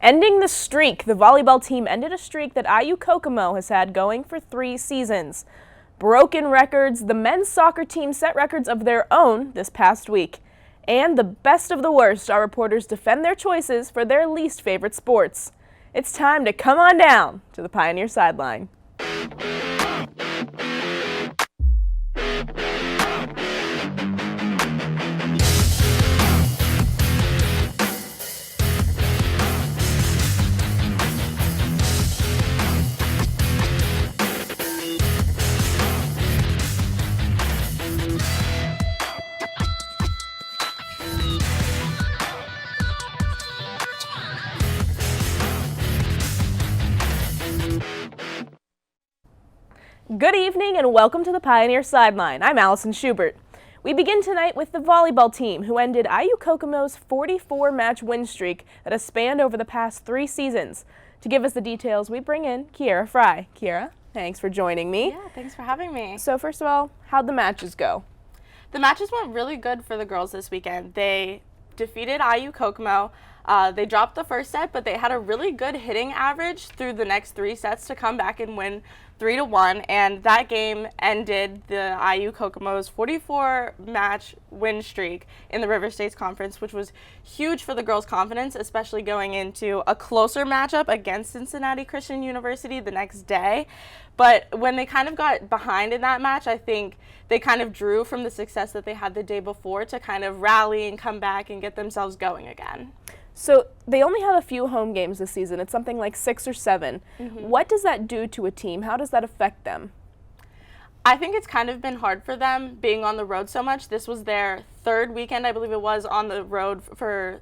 Ending the streak, the volleyball team ended a streak that IU Kokomo has had going for 3 seasons. Broken records, the men's soccer team set records of their own this past week. And the best of the worst, our reporters defend their choices for their least favorite sports. It's time to come on down to the Pioneer Sideline. Good evening and welcome to the Pioneer Sideline. I'm Allison Schubert. We begin tonight with the volleyball team who ended IU Kokomo's 44-match win streak that has spanned over the past 3 seasons. To give us the details, we bring in Kiera Fry. Kiera, thanks for joining me. Yeah, thanks for having me. So first of all, how'd the matches go? The matches went really good for the girls this weekend. They defeated IU Kokomo. They dropped the first set, but they had a really good hitting average through the next 3 sets to come back and win 3-1, and that game ended the IU Kokomo's 44-match win streak in the River States Conference, which was huge for the girls' confidence, especially going into a closer matchup against Cincinnati Christian University the next day. But when they kind of got behind in that match, I think they kind of drew from the success that they had the day before to kind of rally and come back and get themselves going again. So they only have a few home games this season. It's something like 6 or 7. What does that do to a team? How does that affect them? I think it's kind of been hard for them being on the road so much. This was their 3rd weekend, I believe it was, on the road for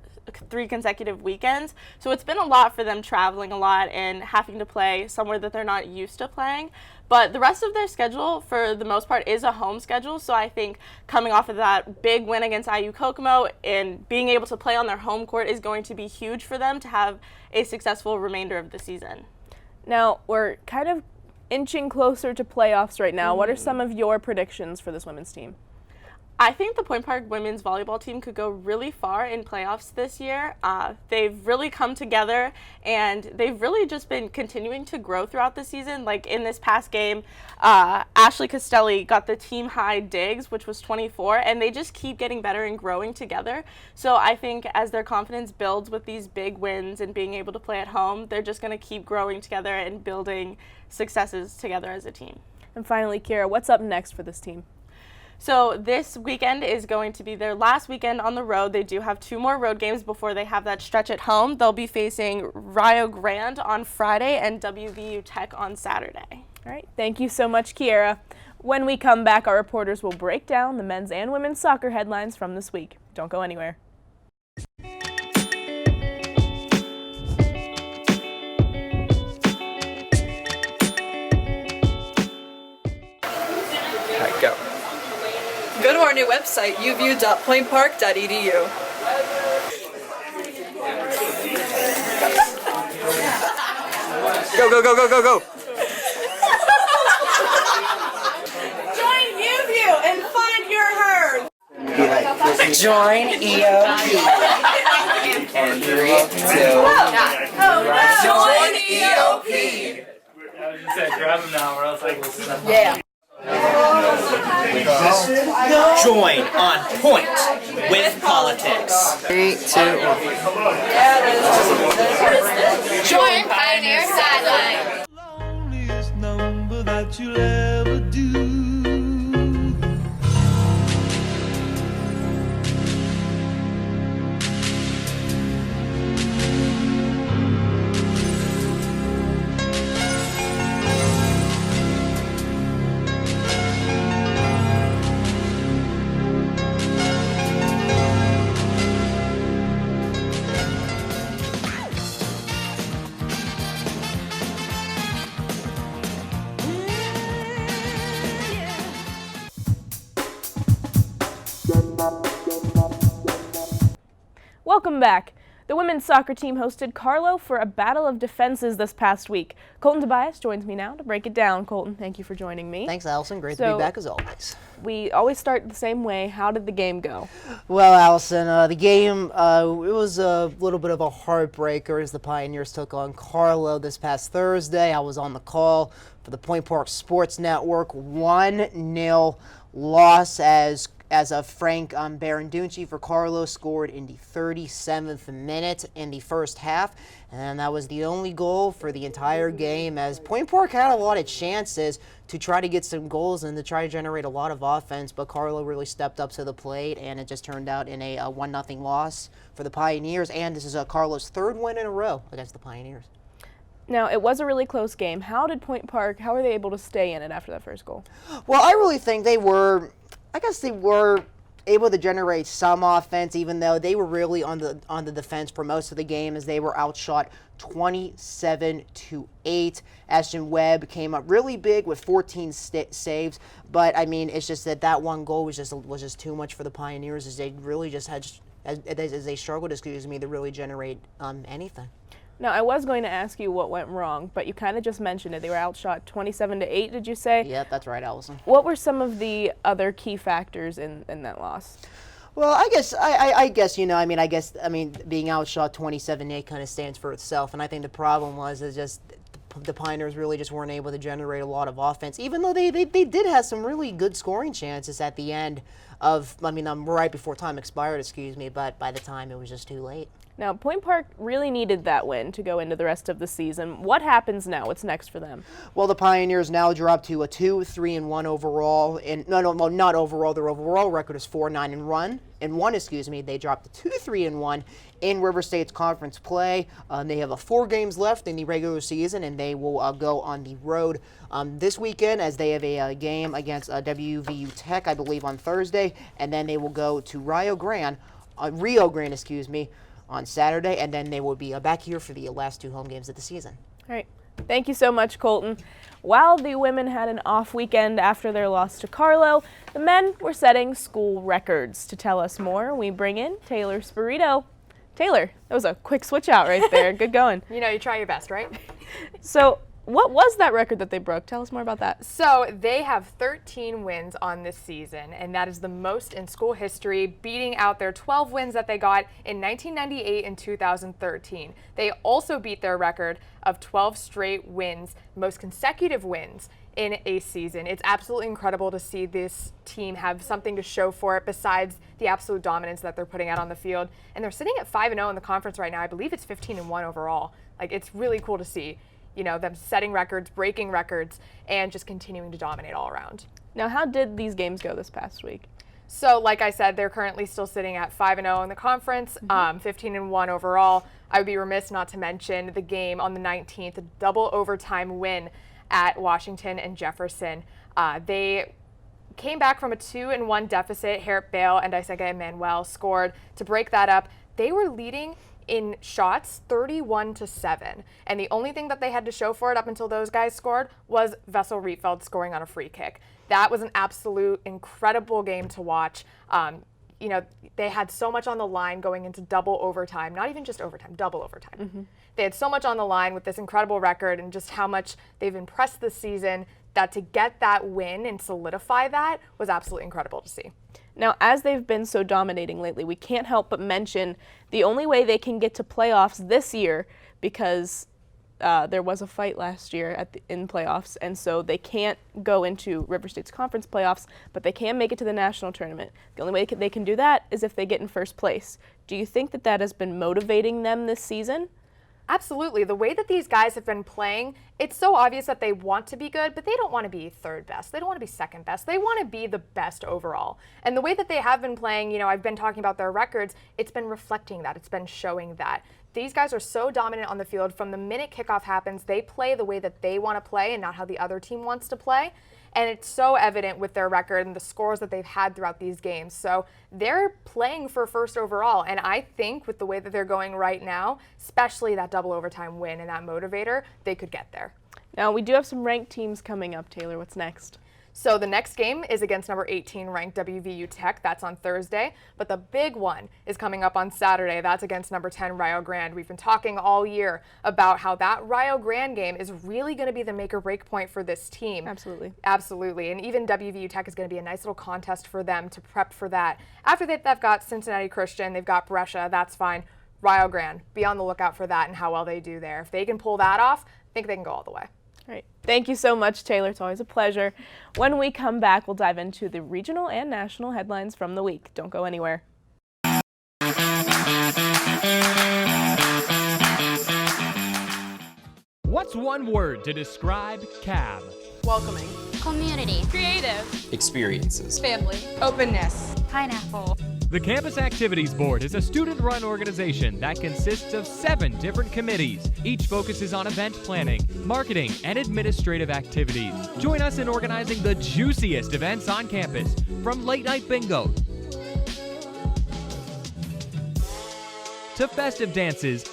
3 consecutive weekends. So it's been a lot for them, traveling a lot and having to play somewhere that they're not used to playing. But the rest of their schedule, for the most part, is a home schedule. So I think coming off of that big win against IU Kokomo and being able to play on their home court is going to be huge for them to have a successful remainder of the season. Now, we're kind of inching closer to playoffs right now. What are some of your predictions for this women's team? I think the Point Park women's volleyball team could go really far in playoffs this year. They've really come together, and they've really just been continuing to grow throughout the season. Like in this past game, Ashley Costelli got the team high digs, which was 24, and they just keep getting better and growing together. So I think as their confidence builds with these big wins and being able to play at home, they're just going to keep growing together and building successes together as a team. And finally, Kiera, what's up next for this team? So this weekend is going to be their last weekend on the road. They do have 2 more road games before they have that stretch at home. They'll be facing Rio Grande on Friday and WVU Tech on Saturday. All right, thank you so much, Kiera. When we come back, our reporters will break down the men's and women's soccer headlines from this week. Don't go anywhere. Go. Go to our new website, uview.pointpark.edu. Go, go, go, go, go, go! Join UView and find your herd. Join EOP. And 3, 2, Join EOP. I was just saying, grab them now, or else I will step Yeah. Join On Point with Politics. 3, 2, 1. Join Pioneer Sideline. Loneliest number that you'll ever do. Welcome back. The women's soccer team hosted Carlo for a battle of defenses this past week. Colton Tobias joins me now to break it down. Colton, thank you for joining me. Thanks, Allison. Great to be back as always. We always start the same way. How did the game go? Well, Allison, the game, it was a little bit of a heartbreaker as the Pioneers took on Carlo this past Thursday. I was on the call for the Point Park Sports Network. 1-0 loss as Frank Barandunci for Carlo scored in the 37th minute in the first half, and that was the only goal for the entire game, as Point Park had a lot of chances to try to get some goals and to try to generate a lot of offense, but Carlo really stepped up to the plate, and it just turned out in a 1-0 loss for the Pioneers, and this is Carlo's third win in a row against the Pioneers. Now, it was a really close game. How were they able to stay in it after that first goal? Well, I really think they were able to generate some offense, even though they were really on the defense for most of the game, as they were outshot 27-8. Ashton Webb came up really big with 14 saves, but I mean, it's just that one goal was just too much for the Pioneers, as they really just had as they struggled, to really generate anything. Now, I was going to ask you what went wrong, but you kind of just mentioned it. They were outshot 27-8, did you say? Yep, that's right, Allison. What were some of the other key factors in that loss? Well, I guess being outshot 27-8 kind of stands for itself, and I think the problem was the Pioneers really just weren't able to generate a lot of offense, even though they did have some really good scoring chances at the end right before time expired, but by the time it was just too late. Now, Point Park really needed that win to go into the rest of the season. What happens now? What's next for them? Well, the Pioneers now drop to a 2-3-1 overall. Not overall. Their overall record is 4-9-1. They dropped to 2-3-1 in River State's conference play. They have 4 games left in the regular season, and they will go on the road this weekend, as they have a game against WVU Tech, I believe, on Thursday, and then they will go to Rio Grande, on Saturday, and then they will be back here for the last 2 home games of the season. All right. Thank you so much, Colton. While the women had an off weekend after their loss to Carlo, the men were setting school records. To tell us more, we bring in Taylor Spirito. Taylor, that was a quick switch out right there. Good going. You try your best, right? So, what was that record that they broke? Tell us more about that. So they have 13 wins on this season, and that is the most in school history, beating out their 12 wins that they got in 1998 and 2013. They also beat their record of 12 straight wins, most consecutive wins in a season. It's absolutely incredible to see this team have something to show for it besides the absolute dominance that they're putting out on the field. And they're sitting at 5-0 in the conference right now. I believe it's 15-1 overall. It's really cool to see. Them setting records, breaking records, and just continuing to dominate all around. Now, how did these games go this past week? So, like I said, they're currently still sitting at 5-0 in the conference, 15-1 overall. I would be remiss not to mention the game on the 19th, a double overtime win at Washington and Jefferson. They came back from a 2-1 deficit. Harriet Bale and Isega Emanuel scored to break that up. They were leading in shots 31-7, and the only thing that they had to show for it up until those guys scored was Vessel Rietfeld scoring on a free kick. That was an absolute incredible game to watch. They had so much on the line going into double overtime, not even just overtime, double overtime. They had so much on the line with this incredible record and just how much they've impressed this season, that to get that win and solidify that was absolutely incredible to see. Now, as they've been so dominating lately, we can't help but mention the only way they can get to playoffs this year, because there was a fight last year in playoffs, and so they can't go into River State's conference playoffs, but they can make it to the national tournament. The only way they can do that is if they get in first place. Do you think that has been motivating them this season? Absolutely. The way that these guys have been playing, it's so obvious that they want to be good, but they don't want to be third best. They don't want to be second best. They want to be the best overall. And the way that they have been playing, I've been talking about their records, it's been reflecting that. It's been showing that. These guys are so dominant on the field. From the minute kickoff happens, they play the way that they want to play and not how the other team wants to play. And it's so evident with their record and the scores that they've had throughout these games. So they're playing for first overall. And I think with the way that they're going right now, especially that double overtime win and that motivator, they could get there. Now, we do have some ranked teams coming up, Taylor. What's next? So the next game is against number 18 ranked WVU Tech. That's on Thursday. But the big one is coming up on Saturday. That's against number 10 Rio Grande. We've been talking all year about how that Rio Grande game is really going to be the make or break point for this team. Absolutely. Absolutely. And even WVU Tech is going to be a nice little contest for them to prep for that. After they've got Cincinnati Christian, they've got Brescia, that's fine. Rio Grande, be on the lookout for that and how well they do there. If they can pull that off, I think they can go all the way. Great. Thank you so much, Taylor. It's always a pleasure. When we come back, we'll dive into the regional and national headlines from the week. Don't go anywhere. What's one word to describe CAB? Welcoming. Community. Creative. Experiences. Family. Openness. Pineapple. The Campus Activities Board is a student-run organization that consists of 7 different committees. Each focuses on event planning, marketing, and administrative activities. Join us in organizing the juiciest events on campus, from late-night bingo to festive dances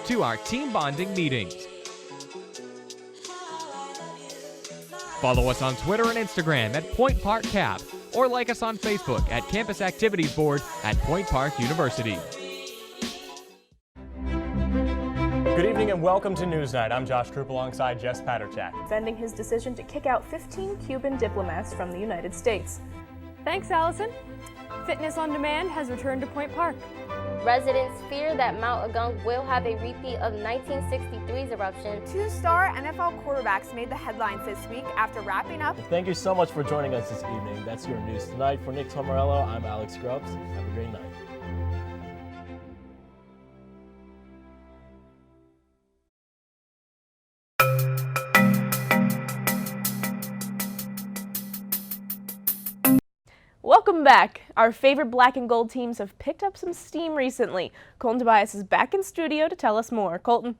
to our team bonding meetings. Follow us on Twitter and Instagram at Point Park Cap, or like us on Facebook at Campus Activities Board at Point Park University. Good evening and welcome to Newsnight. I'm Josh Krupp alongside Jess Paterchak. Defending his decision to kick out 15 Cuban diplomats from the United States. Thanks, Allison. Fitness on Demand has returned to Point Park. Residents fear that Mount Agung will have a repeat of 1963's eruption. 2-star NFL quarterbacks made the headlines this week after wrapping up. Thank you so much for joining us this evening. That's your news tonight. For Nick Tomarello, I'm Alex Grubbs. Have a great night. Welcome back. Our favorite black and gold teams have picked up some steam recently. Colton Tobias is back in studio to tell us more. Colton.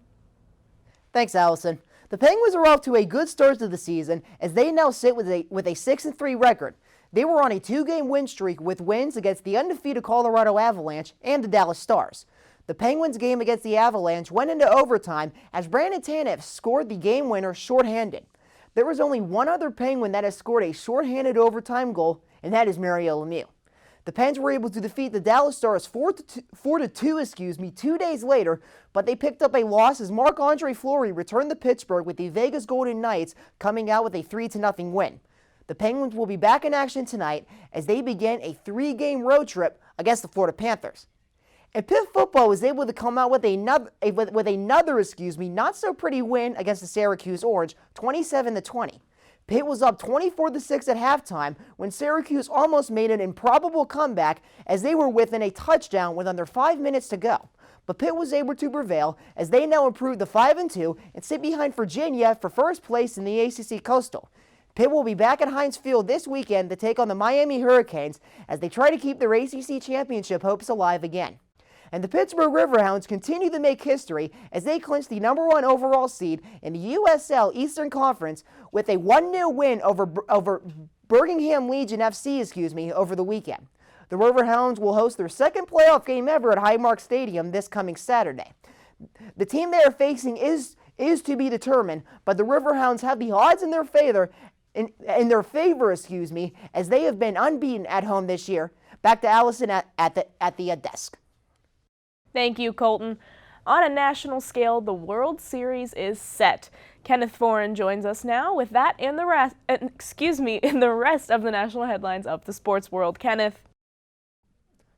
Thanks, Allison. The Penguins are off to a good start to the season as they now sit with a 6-3 record. They were on a 2-game win streak with wins against the undefeated Colorado Avalanche and the Dallas Stars. The Penguins game against the Avalanche went into overtime as Brandon Tanev scored the game winner shorthanded. There was only one other Penguin that has scored a shorthanded overtime goal, and that is Mario Lemieux. The Pens were able to defeat the Dallas Stars 4-2, 2 days later, but they picked up a loss as Marc-Andre Fleury returned to Pittsburgh with the Vegas Golden Knights coming out with a 3-0 win. The Penguins will be back in action tonight as they begin a 3-game road trip against the Florida Panthers. And Pitt football was able to come out with another not so pretty win against the Syracuse Orange, 27-20. Pitt was up 24-6 at halftime when Syracuse almost made an improbable comeback as they were within a touchdown with under 5 minutes to go. But Pitt was able to prevail as they now improved to 5-2 and sit behind Virginia for first place in the ACC Coastal. Pitt will be back at Heinz Field this weekend to take on the Miami Hurricanes as they try to keep their ACC championship hopes alive again. And the Pittsburgh Riverhounds continue to make history as they clinch the #1 overall seed in the USL Eastern Conference with a 1-0 win over Birmingham Legion FC over the weekend. The Riverhounds will host their second playoff game ever at Highmark Stadium this coming Saturday. The team they are facing is to be determined, but the Riverhounds have the odds in their favor, as they have been unbeaten at home this year. Back to Allison at the desk. Thank you, Colton. On a national scale, the World Series is set. Kenneth Foran joins us now with that and the rest of the national headlines of the sports world. Kenneth.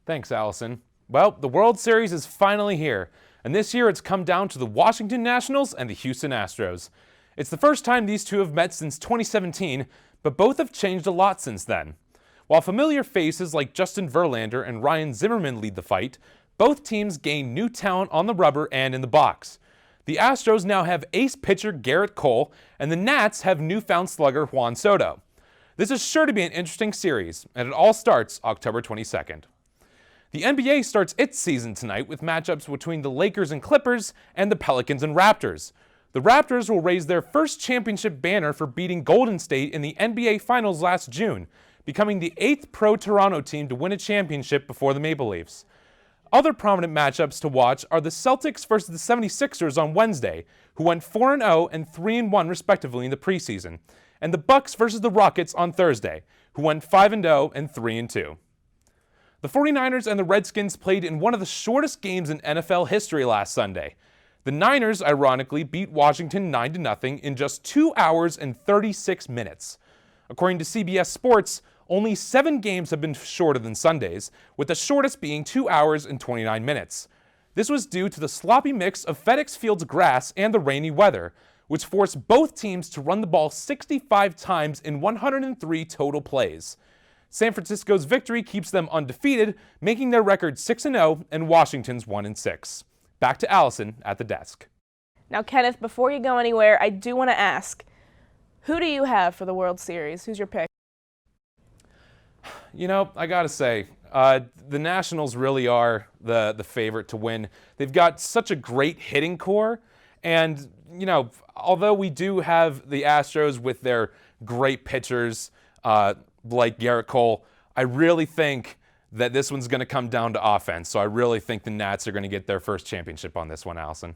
Thanks, Allison. Well, the World Series is finally here, and this year it's come down to the Washington Nationals and the Houston Astros. It's the first time these two have met since 2017, but both have changed a lot since then. While familiar faces like Justin Verlander and Ryan Zimmerman lead the fight, both teams gain new talent on the rubber and in the box. The Astros now have ace pitcher Garrett Cole, and the Nats have newfound slugger Juan Soto. This is sure to be an interesting series, and it all starts October 22nd. The NBA starts its season tonight with matchups between the Lakers and Clippers and the Pelicans and Raptors. The Raptors will raise their first championship banner for beating Golden State in the NBA Finals last June, becoming the 8th pro-Toronto team to win a championship before the Maple Leafs. Other prominent matchups to watch are the Celtics versus the 76ers on Wednesday, who went 4-0 and 3-1 respectively in the preseason, and the Bucks versus the Rockets on Thursday, who went 5-0 and 3-2. The 49ers and the Redskins played in one of the shortest games in NFL history last Sunday. The Niners, ironically, beat Washington 9-0 in just 2 hours and 36 minutes. According to CBS Sports, only 7 games have been shorter than Sundays, with the shortest being 2 hours and 29 minutes. This was due to the sloppy mix of FedEx Field's grass and the rainy weather, which forced both teams to run the ball 65 times in 103 total plays. San Francisco's victory keeps them undefeated, making their record 6-0 and Washington's 1-6. Back to Allison at the desk. Now, Kenneth, before you go anywhere, I do want to ask, who do you have for the World Series? Who's your pick? You know, I gotta say, the Nationals really are the favorite to win. They've got such a great hitting core, and, you know, although we do have the Astros with their great pitchers like Garrett Cole, I really think that this one's going to come down to offense. So I really think the Nats are going to get their first championship on this one, Allison.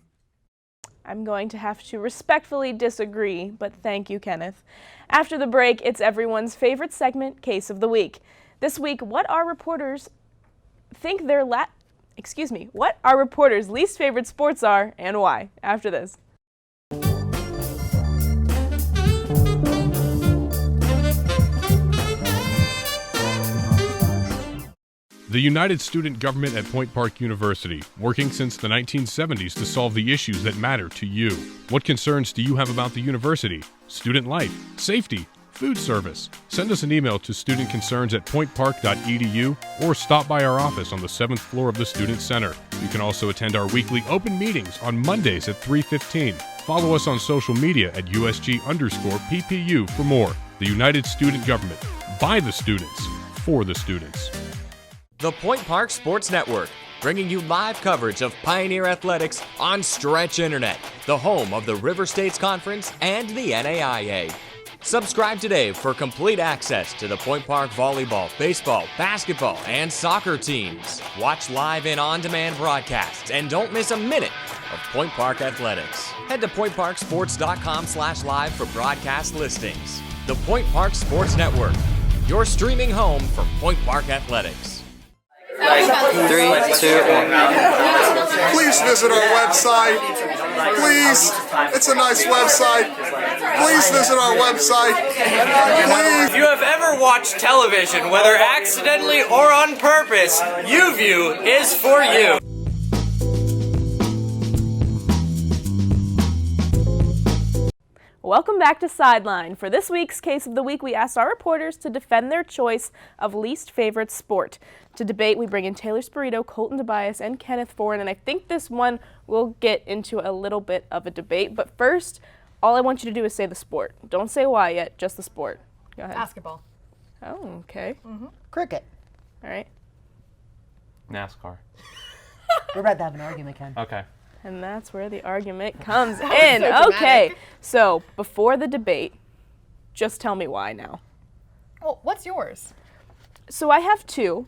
I'm going to have to respectfully disagree, but thank you, Kenneth. After the break, it's everyone's favorite segment, Case of the Week. This week, what our reporters least favorite sports are and why. After this. The United Student Government at Point Park University, working since the 1970s to solve the issues that matter to you. What concerns do you have about the university? Student life, safety, food service? Send us an email to studentconcerns@pointpark.edu or stop by our office on the 7th floor of the Student Center. You can also attend our weekly open meetings on Mondays at 3:15. Follow us on social media at USG_PPU for more. The United Student Government, by the students, for the students. The Point Park Sports Network, bringing you live coverage of Pioneer Athletics on Stretch Internet, the home of the River States Conference and the NAIA. Subscribe today for complete access to the Point Park volleyball, baseball, basketball, and soccer teams. Watch live and on-demand broadcasts and don't miss a minute of Point Park Athletics. Head to pointparksports.com/live for broadcast listings. The Point Park Sports Network, your streaming home for Point Park Athletics. 3, 2, 1. Please visit our website. Please, it's a nice website. Please visit our website. Please. If you have ever watched television, whether accidentally or on purpose, UView is for you. Welcome back to Sideline. For this week's Case of the Week, we asked our reporters to defend their choice of least favorite sport. To debate, we bring in Taylor Spirito, Colton Tobias, and Kenneth Foran, and I think this one will get into a little bit of a debate. But first, all I want you to do is say the sport. Don't say why yet, just the sport. Go ahead. Basketball. Oh, okay. Cricket. All right. NASCAR. We're about to have an argument, Ken. Okay. And that's where the argument comes That in. was so Okay, dramatic. so before the debate, just tell me why now. Well, what's yours? So I have two.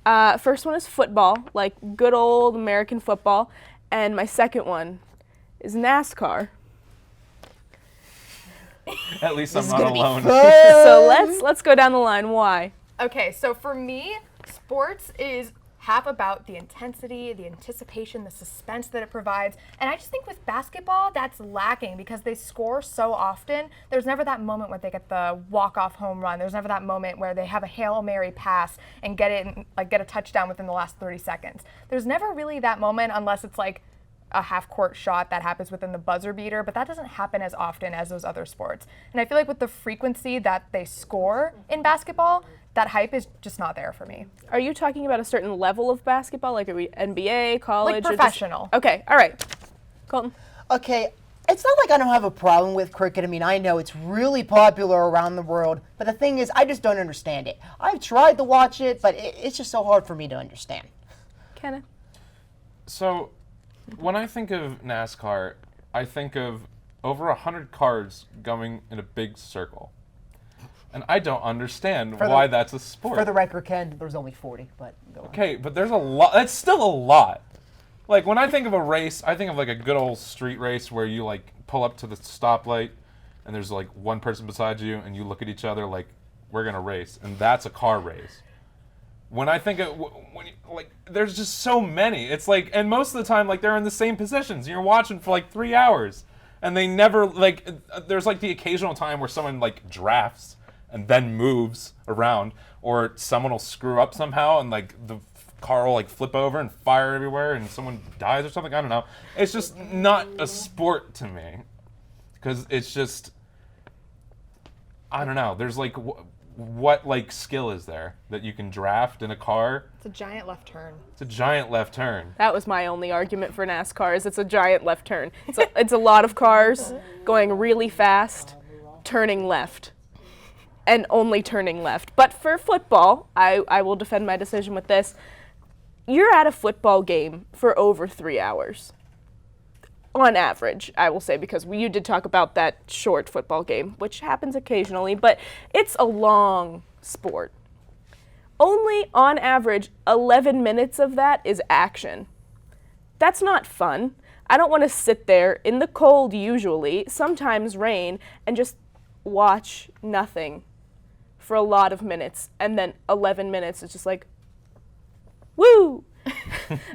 First one is football, like good old American football, and my second one is NASCAR. At least I'm not alone. So let's go down the line. Why? Okay, so for me, sports is half about the intensity, the anticipation, the suspense that it provides. And I just think with basketball, that's lacking because they score so often. There's never that moment where they get the walk-off home run. There's never that moment where they have a Hail Mary pass and get a touchdown within the last 30 seconds. There's never really that moment unless it's like a half-court shot that happens within the buzzer beater, but that doesn't happen as often as those other sports. And I feel like with the frequency that they score in basketball, that hype is just not there for me. Are you talking about a certain level of basketball, like are we NBA, college? Like or just- professional. Okay, all right. Colton? Okay, it's not like I don't have a problem with cricket. I mean, I know it's really popular around the world, but the thing is, I just don't understand it. I've tried to watch it, but it's just so hard for me to understand. Kenneth? So, when I think of NASCAR, I think of over 100 cars going in a big circle. And I don't understand why that's a sport. For the record, Ken, there's only 40, but go on. Okay, but there's a lot. That's still a lot. Like, when I think of a race, I think of like a good old street race where you like pull up to the stoplight and there's like one person beside you and you look at each other like, we're going to race. And that's a car race. When I think of, like, there's just so many. It's like, and most of the time, like, they're in the same positions. And you're watching for like 3 hours. And they never, like, there's like the occasional time where someone like drafts and then moves around, or someone will screw up somehow and like the car will like flip over and fire everywhere and someone dies or something. I don't know. It's just not a sport to me, because it's just, I don't know. There's like, what like skill is there that you can draft in a car? It's a giant left turn. It's a giant left turn. That was my only argument for NASCAR, is it's a giant left turn. It's a lot of cars going really fast, turning left. And only turning left. But for football, I will defend my decision with this. You're at a football game for over 3 hours. On average, I will say, because you did talk about that short football game, which happens occasionally, but it's a long sport. Only, on average, 11 minutes of that is action. That's not fun. I don't want to sit there in the cold usually, sometimes rain, and just watch nothing for a lot of minutes, and then 11 minutes is just like, woo!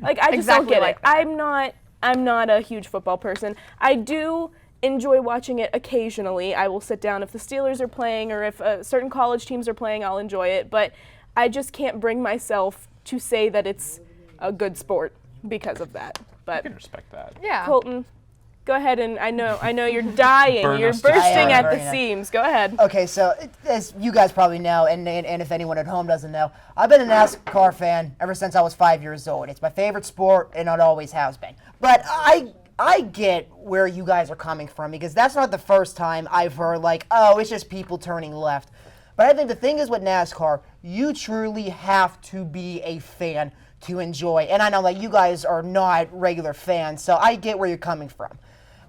Like, I just Exactly don't get like it. that. I'm not a huge football person. I do enjoy watching it occasionally. I will sit down if the Steelers are playing, or if certain college teams are playing, I'll enjoy it, but I just can't bring myself to say that it's a good sport because of that. But I can respect that. Yeah. Colton, go ahead, and I know you're dying. Burn You're us to bursting at death. the seams. Go ahead. Okay, so as you guys probably know, and if anyone at home doesn't know, I've been a NASCAR fan ever since I was 5 years old. It's my favorite sport, and it always has been. But I get where you guys are coming from, because that's not the first time I've heard, like, oh, it's just people turning left. But I think the thing is with NASCAR, you truly have to be a fan to enjoy. And I know that you guys are not regular fans, so I get where you're coming from.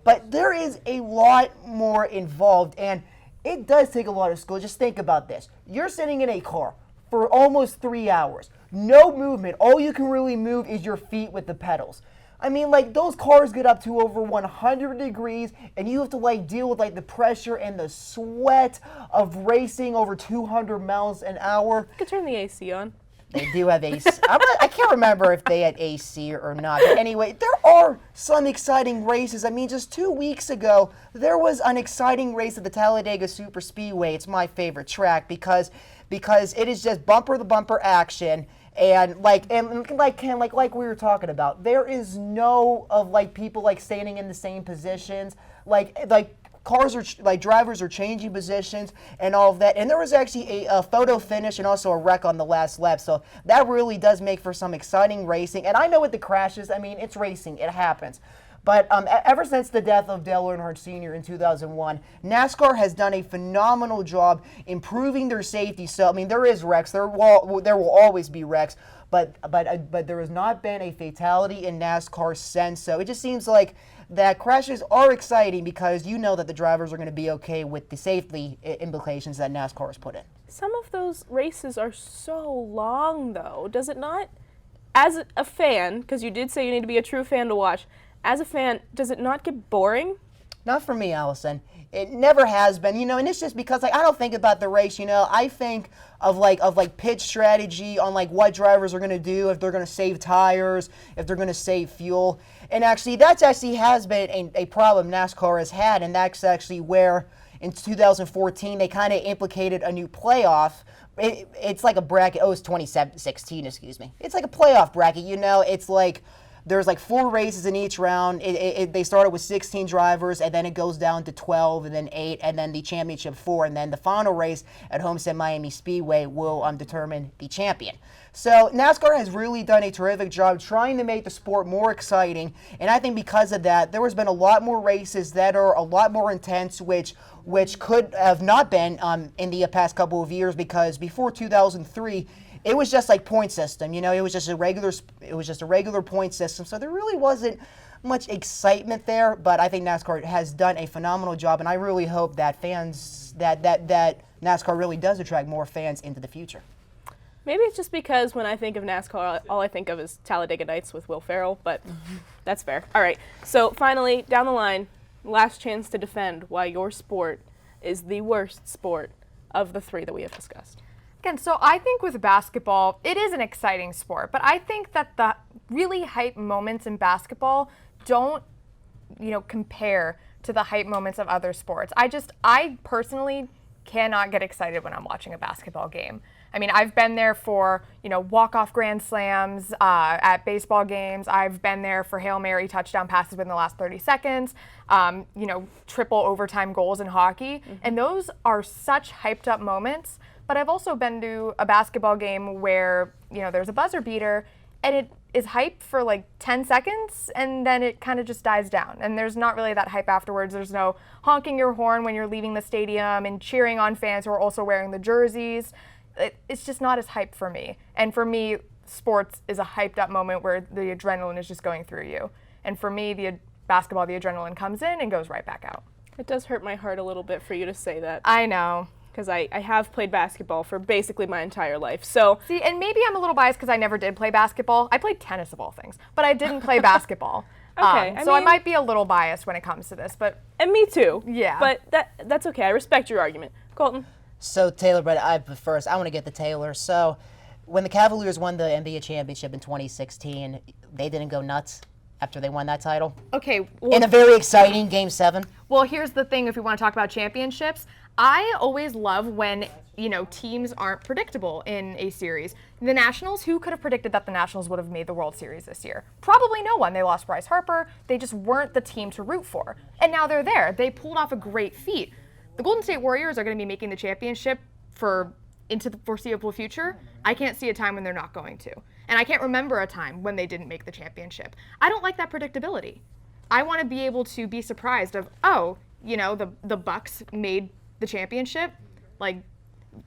But there is a lot more involved, and it does take a lot of skill. Just think about this. You're sitting in a car for almost 3 hours. No movement. All you can really move is your feet with the pedals. I mean, like, those cars get up to over 100 degrees, and you have to, like, deal with, like, the pressure and the sweat of racing over 200 miles an hour. You could turn the AC on. They do have AC. I can't remember if they had AC or not. But anyway, there are some exciting races. I mean, just 2 weeks ago, there was an exciting race at the Talladega Super Speedway. It's my favorite track because it is just bumper-to-bumper action. And like we were talking about, there is no of like people like standing in the same positions. Like cars are like drivers are changing positions and all of that. And there was actually a photo finish and also a wreck on the last lap. So that really does make for some exciting racing. And I know with the crashes, I mean, it's racing, it happens. But ever since the death of Dale Earnhardt Sr. in 2001, NASCAR has done a phenomenal job improving their safety. So, I mean, there is wrecks. There will always be wrecks. But there has not been a fatality in NASCAR since. So it just seems like that crashes are exciting because you know that the drivers are going to be okay with the safety implications that NASCAR has put in. Some of those races are so long, though. Does it not? As a fan, because you did say you need to be a true fan to watch, as a fan, does it not get boring? Not for me, Allison. It never has been, and it's just because I don't think about the race, I think of pitch strategy on what drivers are going to do, if they're going to save tires, if they're going to save fuel. And actually, that has been a problem NASCAR has had, and that's actually where in 2014 they kind of implicated a new playoff. It's like a bracket. Oh, it's 2016, excuse me. It's like a playoff bracket, it's like there's 4 races in each round. They started with 16 drivers, and then it goes down to 12, and then 8, and then the championship 4, and then the final race at Homestead Miami Speedway will determine the champion. So NASCAR has really done a terrific job trying to make the sport more exciting, and I think because of that, there has been a lot more races that are a lot more intense, which could have not been in the past couple of years, because before 2003, it was just like point system, it was just a regular point system. So there really wasn't much excitement there, but I think NASCAR has done a phenomenal job, and I really hope that fans that NASCAR really does attract more fans into the future. Maybe it's just because when I think of NASCAR, all I think of is Talladega Nights with Will Ferrell, but that's fair. All right, so finally, down the line, last chance to defend why your sport is the worst sport of the three that we have discussed. Again, so I think with basketball, it is an exciting sport, but I think that the really hype moments in basketball don't, compare to the hype moments of other sports. I personally cannot get excited when I'm watching a basketball game. I mean, I've been there for, walk-off grand slams at baseball games. I've been there for Hail Mary touchdown passes within the last 30 seconds, triple overtime goals in hockey. And those are such hyped up moments. But I've also been to a basketball game where, there's a buzzer beater and it is hype for like 10 seconds and then it kind of just dies down. And there's not really that hype afterwards. There's no honking your horn when you're leaving the stadium and cheering on fans who are also wearing the jerseys. It's just not as hype for me. And for me, sports is a hyped up moment where the adrenaline is just going through you. And for me, the basketball, the adrenaline comes in and goes right back out. It does hurt my heart a little bit for you to say that. I know. Because I have played basketball for basically my entire life. So see, and maybe I'm a little biased because I never did play basketball. I played tennis of all things, but I didn't play basketball. Okay, I might be a little biased when it comes to this, but and me too. Yeah, but that's okay. I respect your argument, Colton. So Taylor, but I want to get to Taylor. So when the Cavaliers won the NBA championship in 2016, they didn't go nuts after they won that title. Okay, in a very exciting Game 7. Well, here's the thing: if we want to talk about championships. I always love when, teams aren't predictable in a series. The Nationals, who could have predicted that the Nationals would have made the World Series this year? Probably no one. They lost Bryce Harper. They just weren't the team to root for. And now they're there. They pulled off a great feat. The Golden State Warriors are going to be making the championship into the foreseeable future. I can't see a time when they're not going to. And I can't remember a time when they didn't make the championship. I don't like that predictability. I want to be able to be surprised of, the Bucks made the championship, like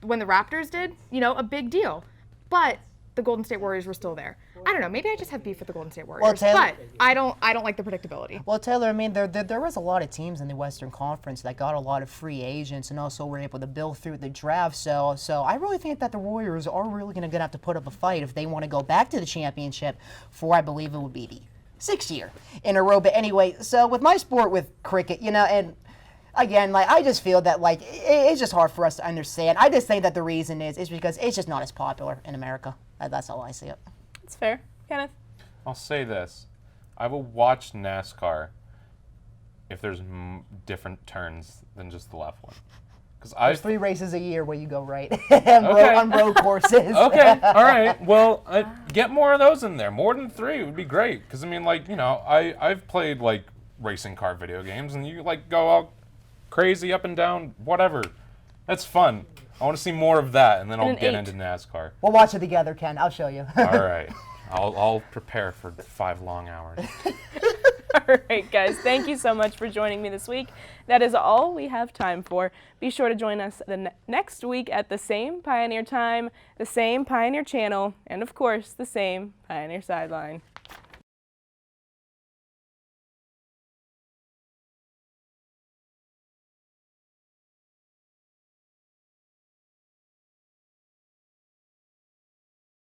when the Raptors did, a big deal. But the Golden State Warriors were still there. I don't know, maybe I just have beef with the Golden State Warriors, but I don't like the predictability. Well, Taylor, I mean, there was a lot of teams in the Western Conference that got a lot of free agents and also were able to build through the draft. So I really think that the Warriors are really going to have to put up a fight if they want to go back to the championship for, I believe it would be the 6th year in a row. But anyway, so with my sport, with cricket, and again, I just feel that, it's just hard for us to understand. I just think that the reason is because it's just not as popular in America. That's how I see it. That's fair. Kenneth? I'll say this. I will watch NASCAR if there's different turns than just the left one. There's 3 races a year where you go right on road courses. Okay, all right. Well, get more of those in there. More than 3 would be great. Because, I've played, racing car video games, and you, go all crazy up and down, whatever. That's fun. I want to see more of that, and then I'll get into NASCAR. We'll watch it together, Ken. I'll show you. All right. I'll prepare for 5 long hours. All right, guys. Thank you so much for joining me this week. That is all we have time for. Be sure to join us next week at the same Pioneer time, the same Pioneer channel, and, of course, the same Pioneer Sideline.